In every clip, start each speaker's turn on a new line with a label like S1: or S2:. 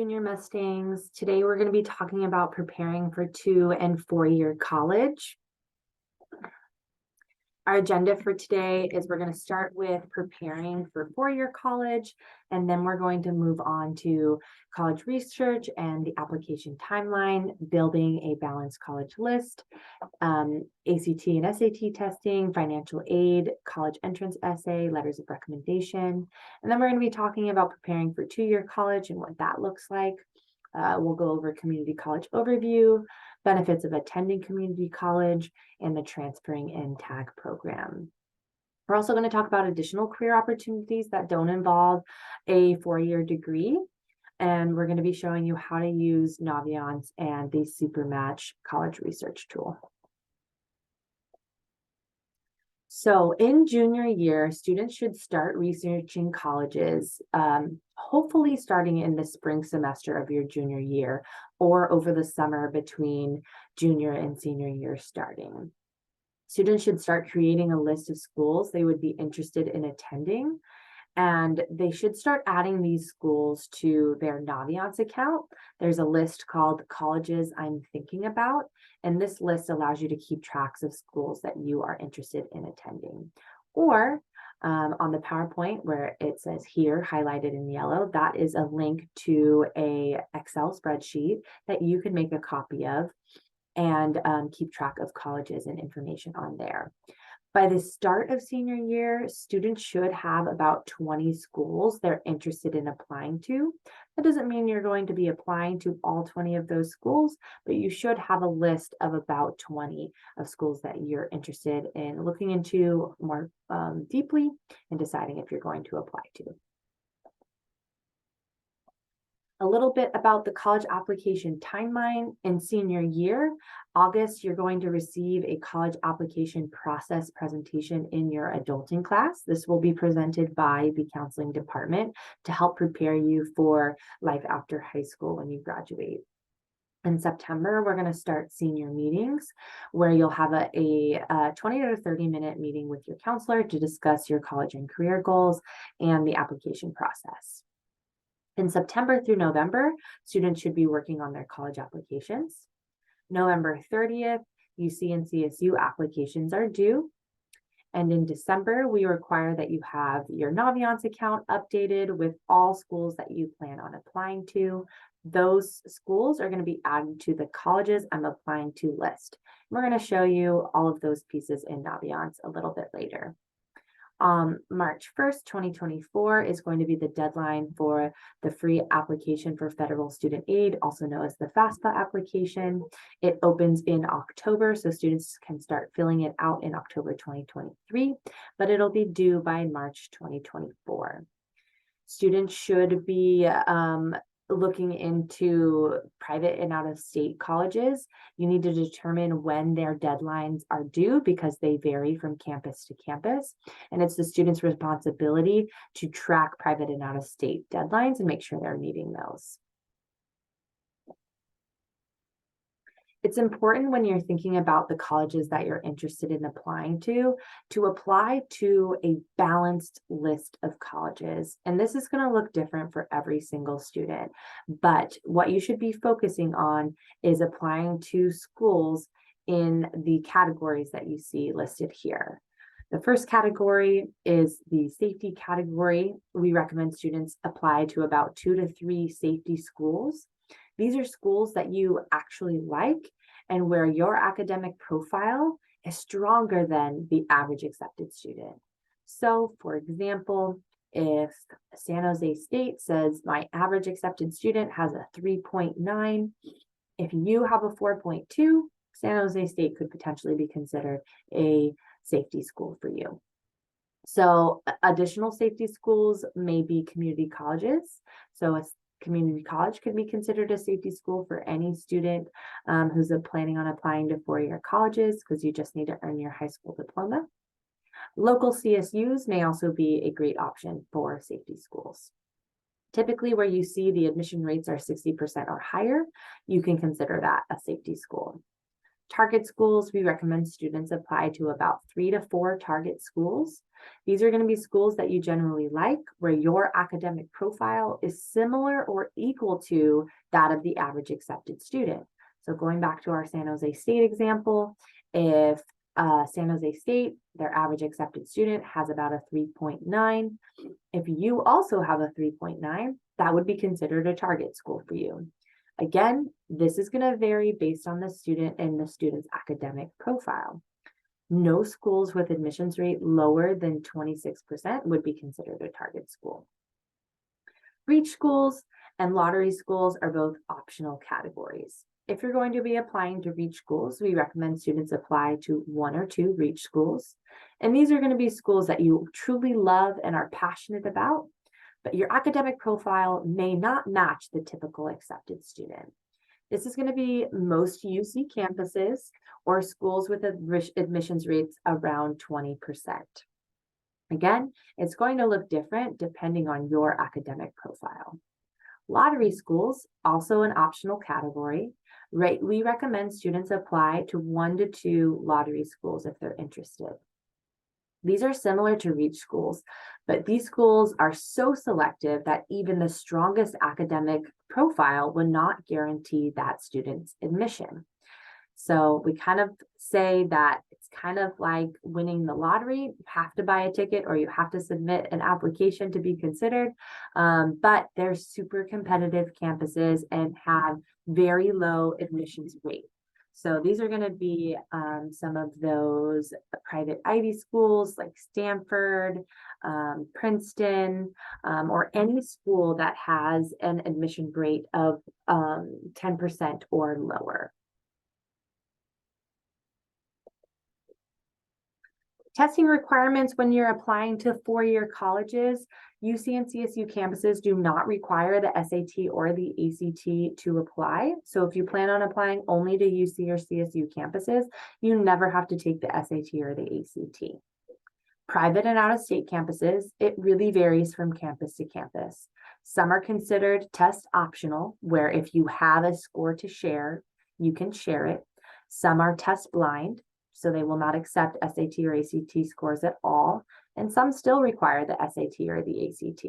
S1: Junior Mustangs. Today we're going to be talking about preparing for 2- and 4-year college. Our agenda for today is we're going to start with preparing for 4-year college, and then we're going to move on to college research and the application timeline, building a balanced college list, ACT and SAT testing, financial aid, college entrance essay, letters of recommendation. And then we're going to be talking about preparing for 2-year college and what that looks like. We'll go over community college overview, benefits of attending community college, and the transferring and tag program. We're also going to talk about additional career opportunities that don't involve a 4-year degree. And we're going to be showing you how to use Naviance and the Supermatch college research tool. So in junior year, students should start researching colleges, hopefully starting in the spring semester of your junior year or over the summer between junior and senior year starting. Students should start creating a list of schools they would be interested in attending, and they should start adding these schools to their Naviance account. There's a list called Colleges I'm Thinking About, and this list allows you to keep tracks of schools that you are interested in attending. Or on the PowerPoint where it says here highlighted in yellow, that is a link to a Excel spreadsheet that you can make a copy of and keep track of colleges and information on there. By the start of senior year, students should have about 20 schools they're interested in applying to. That doesn't mean you're going to be applying to all 20 of those schools, but you should have a list of about 20 of schools that you're interested in looking into more deeply and deciding if you're going to apply to. A little bit about the college application timeline. In senior year, August, you're going to receive a college application process presentation in your adulting class. This will be presented by the counseling department to help prepare you for life after high school when you graduate. In September, we're going to start senior meetings where you'll have a 20 to 30-minute meeting with your counselor to discuss your college and career goals and the application process. In September through November, students should be working on their college applications. November 30th, UC and CSU applications are due. And in December, we require that you have your Naviance account updated with all schools that you plan on applying to. Those schools are going to be added to the colleges I'm applying to list. We're going to show you all of those pieces in Naviance a little bit later. March 1st, 2024 is going to be the deadline for the free application for federal student aid, also known as the FAFSA application. It opens in October, so students can start filling it out in October 2023, but it'll be due by March 2024. Students should be looking into private and out-of-state colleges. You need to determine when their deadlines are due because they vary from campus to campus. And it's the student's responsibility to track private and out-of-state deadlines and make sure they're meeting those. It's important when you're thinking about the colleges that you're interested in applying to apply to a balanced list of colleges. And this is going to look different for every single student. But what you should be focusing on is applying to schools in the categories that you see listed here. The first category is the safety category. We recommend students apply to about 2 to 3 safety schools. These are schools that you actually like and where your academic profile is stronger than the average accepted student. So, for example, if San Jose State says my average accepted student has a 3.9, if you have a 4.2, San Jose State could potentially be considered a safety school for you. So additional safety schools may be community colleges. So a community college could be considered a safety school for any student who's planning on applying to 4-year colleges because you just need to earn your high school diploma. Local CSUs may also be a great option for safety schools. Typically, where you see the admission rates are 60% or higher, you can consider that a safety school. Target schools, we recommend students apply to about 3 to 4 target schools. These are going to be schools that you generally like, where your academic profile is similar or equal to that of the average accepted student. So going back to our San Jose State example, if San Jose State, their average accepted student has about a 3.9. If you also have a 3.9, that would be considered a target school for you. Again, this is going to vary based on the student and the student's academic profile. No schools with admissions rate lower than 26% would be considered a target school. Reach schools and lottery schools are both optional categories. If you're going to be applying to Reach schools, we recommend students apply to 1 or 2 Reach schools. And these are going to be schools that you truly love and are passionate about, but your academic profile may not match the typical accepted student. This is going to be most UC campuses or schools with admissions rates around 20%. Again, it's going to look different depending on your academic profile. Lottery schools, also an optional category, right? We recommend students apply to 1 to 2 lottery schools if they're interested. These are similar to Reach schools, but these schools are so selective that even the strongest academic profile will not guarantee that student's admission. So we kind of say that it's kind of like winning the lottery. You have to buy a ticket or you have to submit an application to be considered, but they're super competitive campuses and have very low admissions rate. So these are going to be some of those private Ivy schools like Stanford, Princeton, or any school that has an admission rate of 10% or lower. Testing requirements when you're applying to 4-year colleges. UC and CSU campuses do not require the SAT or the ACT to apply. So if you plan on applying only to UC or CSU campuses, you never have to take the SAT or the ACT. Private and out-of-state campuses, it really varies from campus to campus. Some are considered test optional, where if you have a score to share, you can share it. Some are test blind, so they will not accept SAT or ACT scores at all. And some still require the SAT or the ACT.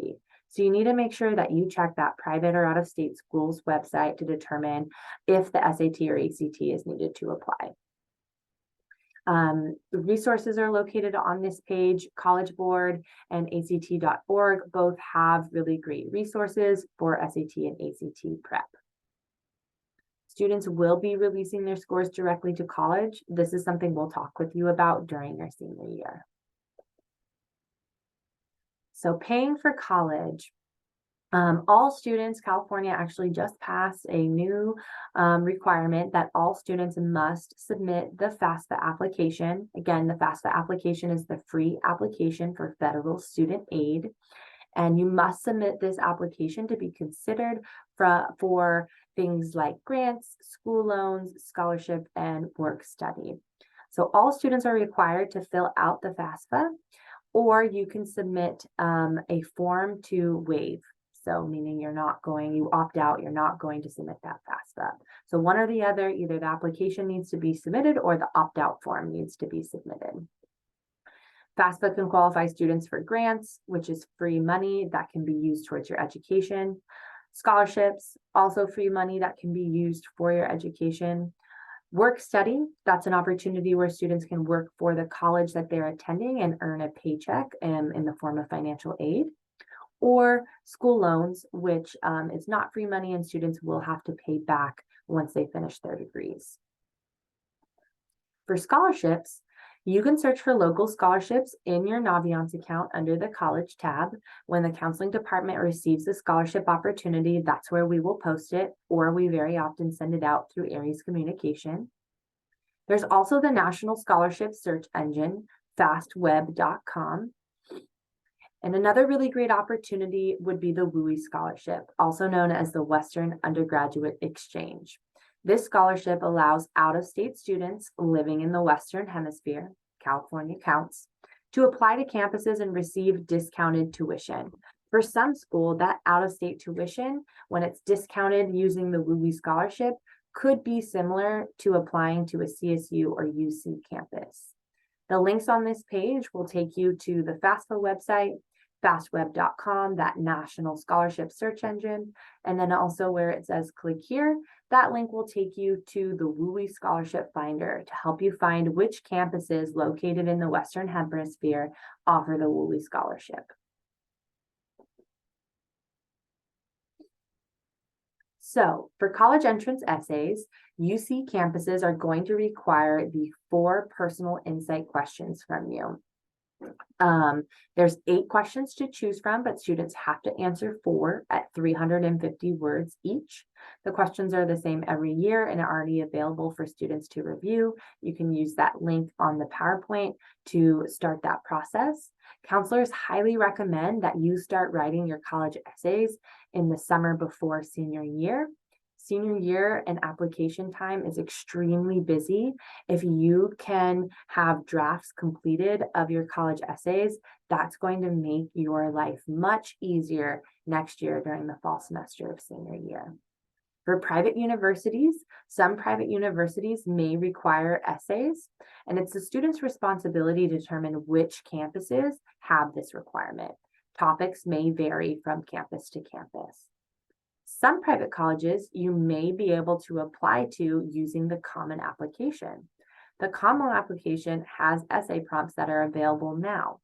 S1: So you need to make sure that you check that private or out-of-state school's website to determine if the SAT or ACT is needed to apply. The resources are located on this page. College Board and ACT.org both have really great resources for SAT and ACT prep. Students will be releasing their scores directly to college. This is something we'll talk with you about during your senior year. So paying for college. All students, California actually just passed a new requirement that all students must submit the FAFSA application. Again, the FAFSA application is the free application for federal student aid. And you must submit this application to be considered for things like grants, school loans, scholarship, and work study. So all students are required to fill out the FAFSA, or you can submit a form to waive. So meaning you opt out, you're not going to submit that FAFSA. So one or the other, either the application needs to be submitted or the opt-out form needs to be submitted. FAFSA can qualify students for grants, which is free money that can be used towards your education. Scholarships, also free money that can be used for your education. Work study, that's an opportunity where students can work for the college that they're attending and earn a paycheck in the form of financial aid. Or school loans, which is not free money and students will have to pay back once they finish their degrees. For scholarships, you can search for local scholarships in your Naviance account under the college tab. When the counseling department receives a scholarship opportunity, that's where we will post it, or we very often send it out through Aries Communication. There's also the National Scholarship Search Engine, fastweb.com. And another really great opportunity would be the WUI Scholarship, also known as the Western Undergraduate Exchange. This scholarship allows out-of-state students living in the Western Hemisphere, California counts, to apply to campuses and receive discounted tuition. For some school, that out-of-state tuition, when it's discounted using the WUI Scholarship, could be similar to applying to a CSU or UC campus. The links on this page will take you to the FAFSA website, fastweb.com, that national scholarship search engine, and then also where it says click here, that link will take you to the WUI Scholarship Finder to help you find which campuses located in the Western Hemisphere offer the WUI Scholarship. So for college entrance essays, UC campuses are going to require the 4 personal insight questions from you. There's 8 questions to choose from, but students have to answer 4 at 350 words each. The questions are the same every year and are already available for students to review. You can use that link on the PowerPoint to start that process. Counselors highly recommend that you start writing your college essays in the summer before senior year. Senior year and application time is extremely busy. If you can have drafts completed of your college essays, that's going to make your life much easier next year during the fall semester of senior year. For private universities, some private universities may require essays, and it's the student's responsibility to determine which campuses have this requirement. Topics may vary from campus to campus. Some private colleges you may be able to apply to using the Common Application. The Common Application has essay prompts that are available now.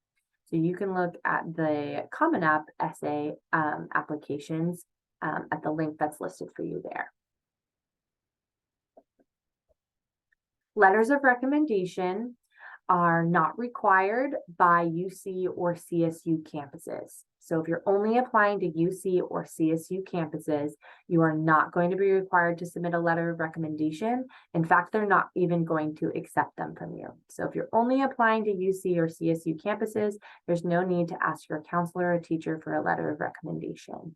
S1: So you can look at the Common App essay applications at the link that's listed for you there. Letters of recommendation are not required by UC or CSU campuses. So if you're only applying to UC or CSU campuses, you are not going to be required to submit a letter of recommendation. In fact, they're not even going to accept them from you. So if you're only applying to UC or CSU campuses, there's no need to ask your counselor or teacher for a letter of recommendation.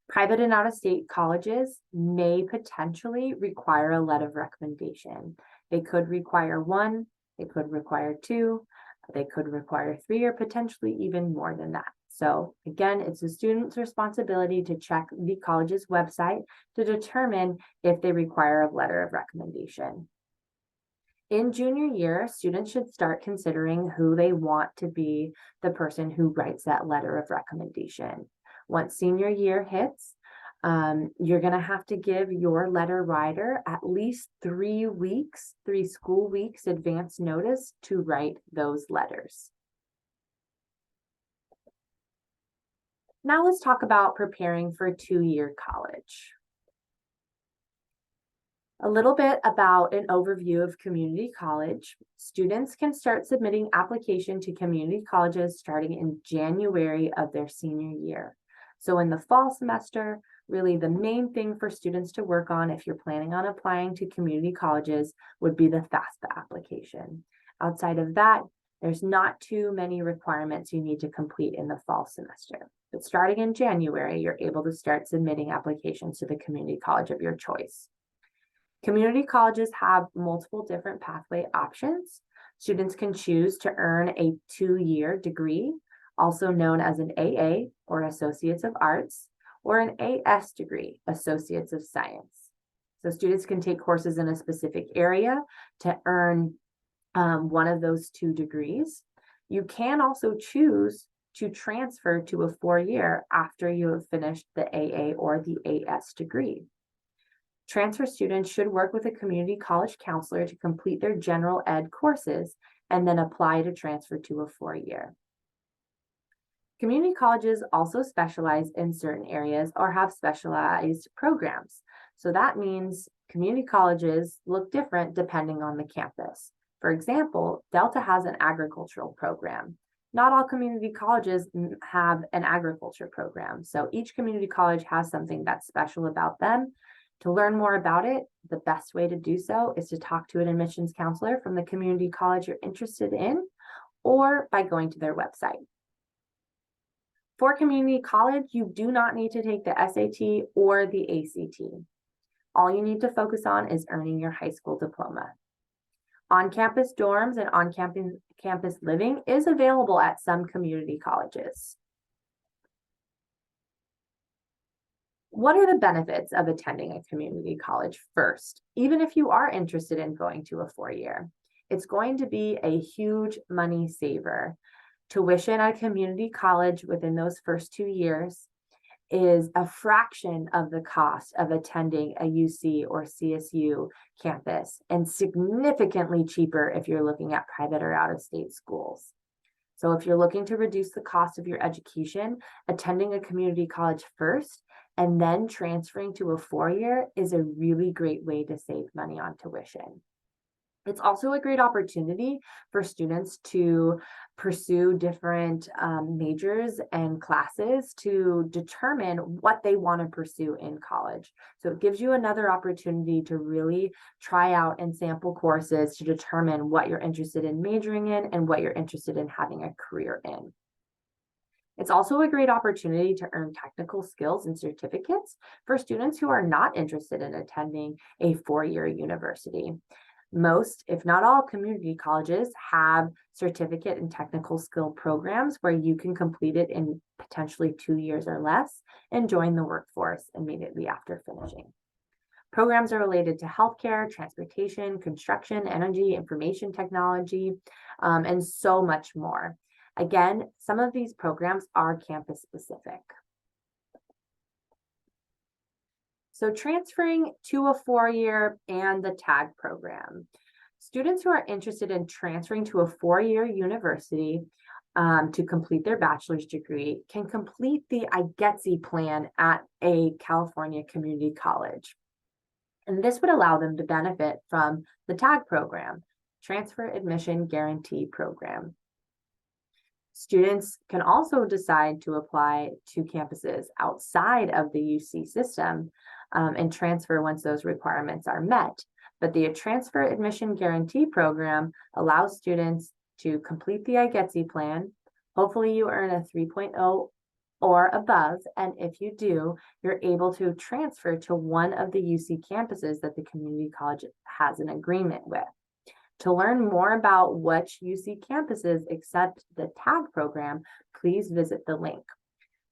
S1: Private and out-of-state colleges may potentially require a letter of recommendation. They could require 1, they could require 2, they could require 3, or potentially even more than that. So again, it's the student's responsibility to check the college's website to determine if they require a letter of recommendation. In junior year, students should start considering who they want to be the person who writes that letter of recommendation. Once senior year hits, you're going to have to give your letter writer at least 3 school weeks advance notice to write those letters. Now let's talk about preparing for 2-year college. A little bit about an overview of community college. Students can start submitting application to community colleges starting in January of their senior year. So in the fall semester, really the main thing for students to work on if you're planning on applying to community colleges would be the FAFSA application. Outside of that, there's not too many requirements you need to complete in the fall semester. But starting in January, you're able to start submitting applications to the community college of your choice. Community colleges have multiple different pathway options. Students can choose to earn a 2-year degree, also known as an AA or Associates of Arts, or an AS degree, Associates of Science. So students can take courses in a specific area to earn one of those 2 degrees. You can also choose to transfer to a 4-year after you have finished the AA or the AS degree. Transfer students should work with a community college counselor to complete their general ed courses and then apply to transfer to a 4-year. Community colleges also specialize in certain areas or have specialized programs. So that means community colleges look different depending on the campus. For example, Delta has an agricultural program. Not all community colleges have an agriculture program. So each community college has something that's special about them. To learn more about it, the best way to do so is to talk to an admissions counselor from the community college you're interested in, or by going to their website. For community college, you do not need to take the SAT or the ACT. All you need to focus on is earning your high school diploma. On-campus dorms and on-campus living is available at some community colleges. What are the benefits of attending a community college first, even if you are interested in going to a 4-year? It's going to be a huge money saver. Tuition at a community college within those first 2 years is a fraction of the cost of attending a UC or CSU campus, and significantly cheaper if you're looking at private or out-of-state schools. So if you're looking to reduce the cost of your education, attending a community college first and then transferring to a 4-year is a really great way to save money on tuition. It's also a great opportunity for students to pursue different majors and classes to determine what they want to pursue in college. So it gives you another opportunity to really try out and sample courses to determine what you're interested in majoring in and what you're interested in having a career in. It's also a great opportunity to earn technical skills and certificates for students who are not interested in attending a 4-year university. Most, if not all, community colleges have certificate and technical skill programs where you can complete it in potentially 2 years or less and join the workforce immediately after finishing. Programs are related to healthcare, transportation, construction, energy, information technology, and so much more. Again, some of these programs are campus specific. So transferring to a 4-year and the TAG program. Students who are interested in transferring to a 4-year university to complete their bachelor's degree can complete the IGETC plan at a California community college. And this would allow them to benefit from the TAG program, Transfer Admission Guarantee Program. Students can also decide to apply to campuses outside of the UC system and transfer once those requirements are met. But the Transfer Admission Guarantee Program allows students to complete the IGETC plan. Hopefully you earn a 3.0 or above, and if you do, you're able to transfer to one of the UC campuses that the community college has an agreement with. To learn more about which UC campuses accept the TAG program, please visit the link.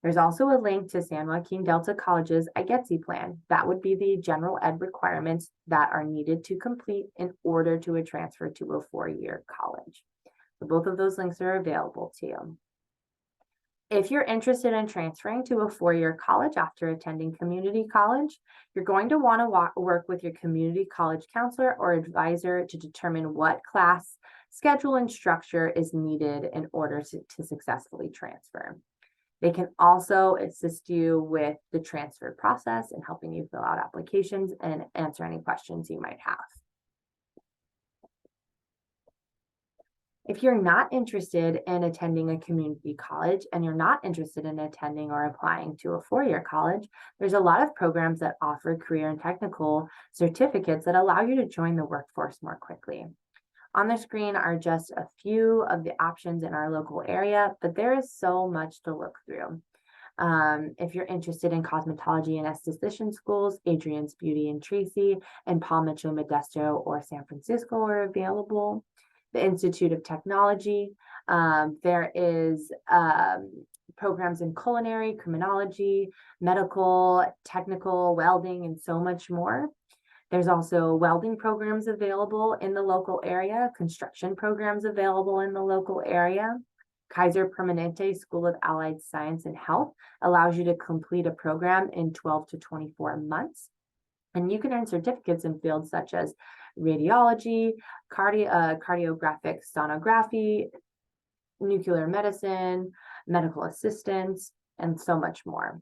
S1: There's also a link to San Joaquin Delta College's IGETC plan. That would be the general ed requirements that are needed to complete in order to transfer to a 4-year college. So both of those links are available to you. If you're interested in transferring to a 4-year college after attending community college, you're going to want to work with your community college counselor or advisor to determine what class schedule and structure is needed in order to successfully transfer. They can also assist you with the transfer process and helping you fill out applications and answer any questions you might have. If you're not interested in attending a community college and you're not interested in attending or applying to a 4-year college, there's a lot of programs that offer career and technical certificates that allow you to join the workforce more quickly. On the screen are just a few of the options in our local area, but there is so much to look through. If you're interested in cosmetology and esthetician schools, Adrian's Beauty in Tracy and Paul Mitchell Modesto or San Francisco are available. The Institute of Technology. There is programs in culinary, criminology, medical, technical, welding, and so much more. There's also welding programs available in the local area, construction programs available in the local area. Kaiser Permanente School of Allied Science and Health allows you to complete a program in 12 to 24 months. And you can earn certificates in fields such as radiology, cardiographic sonography, nuclear medicine, medical assistance, and so much more.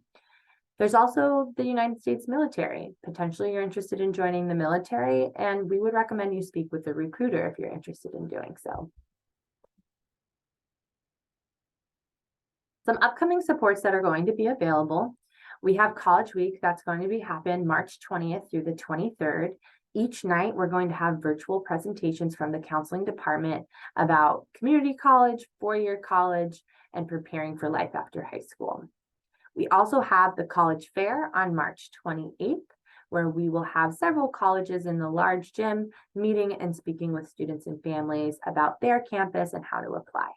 S1: There's also the United States military. Potentially you're interested in joining the military, and we would recommend you speak with the recruiter if you're interested in doing so. Some upcoming supports that are going to be available. We have College Week that's going to be happen March 20th through the 23rd. Each night, we're going to have virtual presentations from the counseling department about community college, 4-year college, and preparing for life after high school. We also have the College Fair on March 28th, where we will have several colleges in the large gym meeting and speaking with students and families about their campus and how to apply.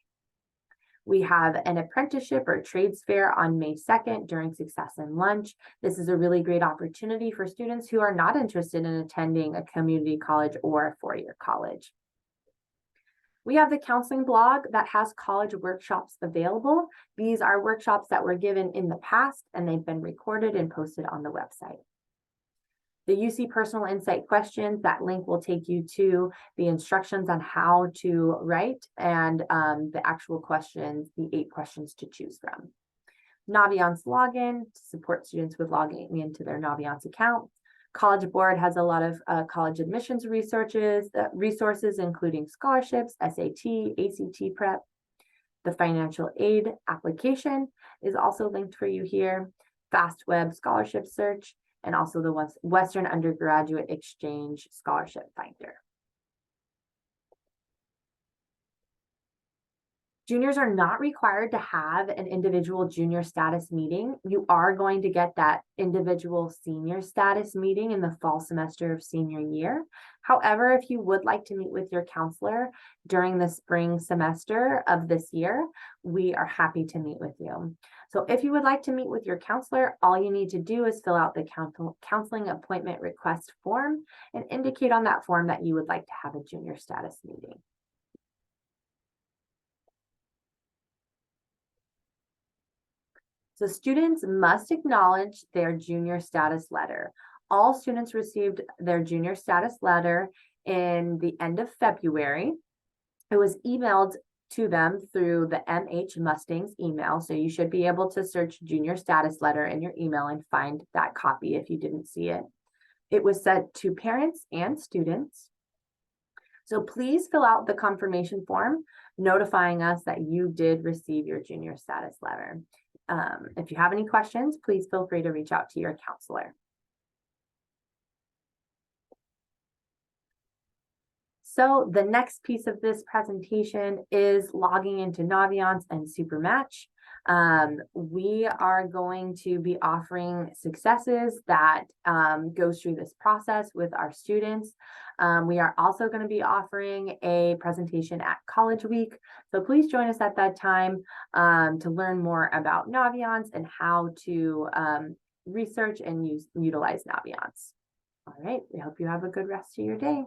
S1: We have an apprenticeship or trades fair on May 2nd during Success and Lunch. This is a really great opportunity for students who are not interested in attending a community college or a four-year college. We have the counseling blog that has college workshops available. These are workshops that were given in the past, and they've been recorded and posted on the website. The UC Personal Insight questions, that link will take you to the instructions on how to write and the actual questions, the 8 questions to choose from. Naviance login to support students with logging into their Naviance account. College Board has a lot of college admissions resources, including scholarships, SAT, ACT prep. The financial aid application is also linked for you here. Fast Web scholarship search, and also the Western Undergraduate Exchange Scholarship Finder. Juniors are not required to have an individual junior status meeting. You are going to get that individual senior status meeting in the fall semester of senior year. However, if you would like to meet with your counselor during the spring semester of this year, we are happy to meet with you. So if you would like to meet with your counselor, all you need to do is fill out the counseling appointment request form and indicate on that form that you would like to have a junior status meeting. So students must acknowledge their junior status letter. All students received their junior status letter in the end of February. It was emailed to them through the MH Mustangs email. So you should be able to search junior status letter in your email and find that copy if you didn't see it. It was sent to parents and students. So please fill out the confirmation form notifying us that you did receive your junior status letter. If you have any questions, please feel free to reach out to your counselor. So the next piece of this presentation is logging into Naviance and Supermatch. We are going to be offering successes that goes through this process with our students. We are also going to be offering a presentation at College Week. So please join us at that time to learn more about Naviance and how to research and utilize Naviance. All right, we hope you have a good rest of your day.